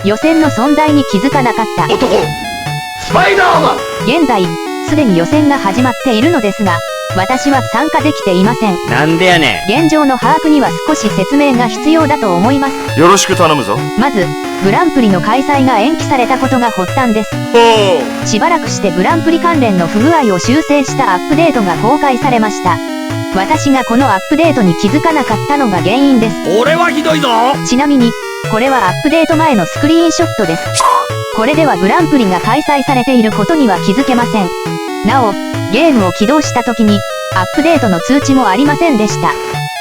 予選の存在に気づかなかった。男スパイダーマン。現在すでに予選が始まっているのですが、私は参加できていません。なんでやねん。現状の把握には少し説明が必要だと思います。よろしく頼むぞ。まずグランプリの開催が延期されたことが発端です。しばらくしてグランプリ関連の不具合を修正したアップデートが公開されました。私がこのアップデートに気づかなかったのが原因です。俺はひどいぞ。ちなみにこれはアップデート前のスクリーンショットです。これではグランプリが開催されていることには気づけません。なおゲームを起動した時にアップデートの通知もありませんでした。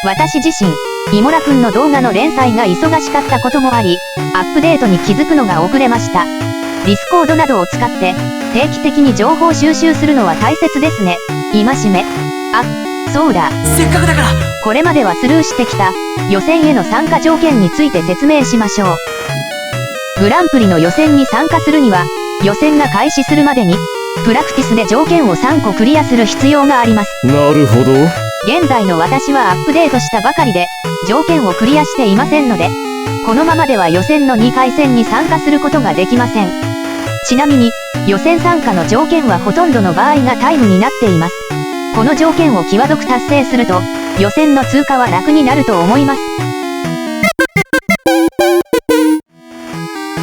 私自身イモラくんの動画の連載が忙しかったこともあり、アップデートに気づくのが遅れました。ディスコードなどを使って定期的に情報収集するのは大切ですね。戒め。あ、そうだ。せっかくだからこれまではスルーしてきた予選への参加条件について説明しましょう。グランプリの予選に参加するには、予選が開始するまでにプラクティスで条件を3個クリアする必要があります。なるほど。現在の私はアップデートしたばかりで条件をクリアしていませんので、このままでは予選の2回戦に参加することができません。ちなみに予選参加の条件はほとんどの場合がタイムになっています。この条件を際どく達成すると予選の通過は楽になると思います。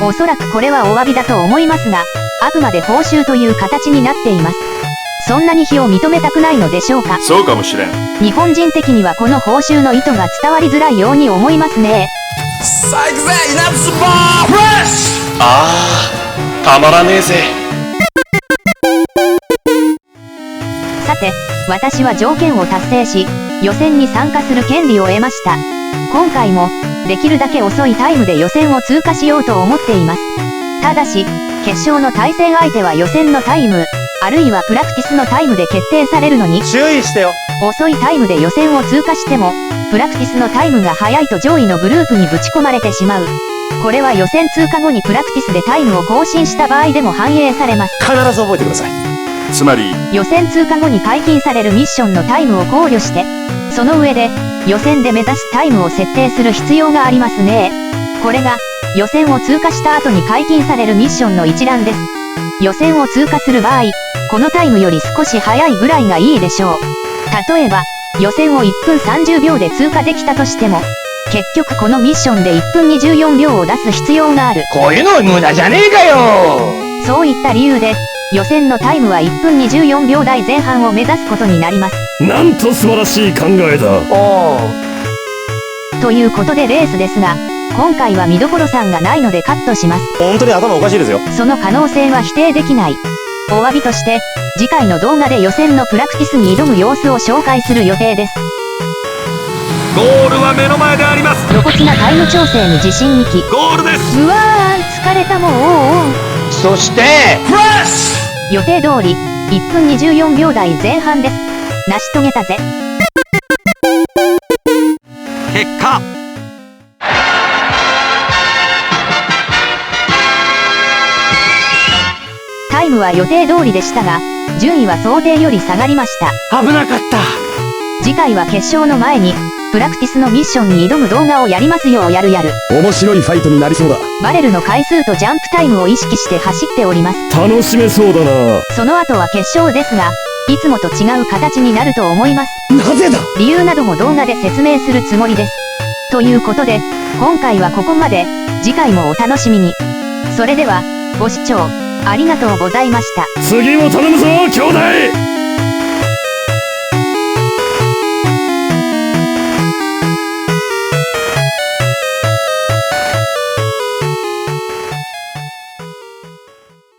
おそらくこれはお詫びだと思いますが、あくまで報酬という形になっています。そんなに非を認めたくないのでしょうか。そうかもしれん。日本人的にはこの報酬の意図が伝わりづらいように思いますね。さあ行くぜイナッツボーフレッシュ。たまらねえぜ。さて、私は条件を達成し、予選に参加する権利を得ました。今回も、できるだけ遅いタイムで予選を通過しようと思っています。ただし、決勝の対戦相手は予選のタイム、あるいはプラクティスのタイムで決定されるのに、注意してよ。遅いタイムで予選を通過しても、プラクティスのタイムが速いと上位のグループにぶち込まれてしまう。これは予選通過後にプラクティスでタイムを更新した場合でも反映されます。必ず覚えてください。つまり予選通過後に解禁されるミッションのタイムを考慮して、その上で予選で目指すタイムを設定する必要がありますね。これが予選を通過した後に解禁されるミッションの一覧です。予選を通過する場合、このタイムより少し早いぐらいがいいでしょう。例えば予選を1分30秒で通過できたとしても、結局このミッションで1分24秒を出す必要がある。こういうの無駄じゃねえかよ。そういった理由で予選のタイムは1分24秒台前半を目指すことになります。なんと素晴らしい考えだ。おー。ということでレースですが、今回は見どころさんがないのでカットします。本当に頭おかしいですよ。その可能性は否定できない。お詫びとして次回の動画で予選のプラクティスに挑む様子を紹介する予定です。ゴールは目の前であります。露骨なタイム調整に自信にき。ゴールです。うわー、疲れたもん。おうおう。そしてフレッシュ。予定通り1分24秒台前半です。成し遂げたぜ。結果タイムは予定通りでしたが、順位は想定より下がりました。危なかった。次回は決勝の前にプラクティスのミッションに挑む動画をやりますよ。やる。面白いファイトになりそうだ。バレルの回数とジャンプタイムを意識して走っております。楽しめそうだな。その後は決勝ですが、いつもと違う形になると思います。なぜだ。理由なども動画で説明するつもりです。ということで今回はここまで。次回もお楽しみに。それではご視聴ありがとうございました。次も頼むぞ。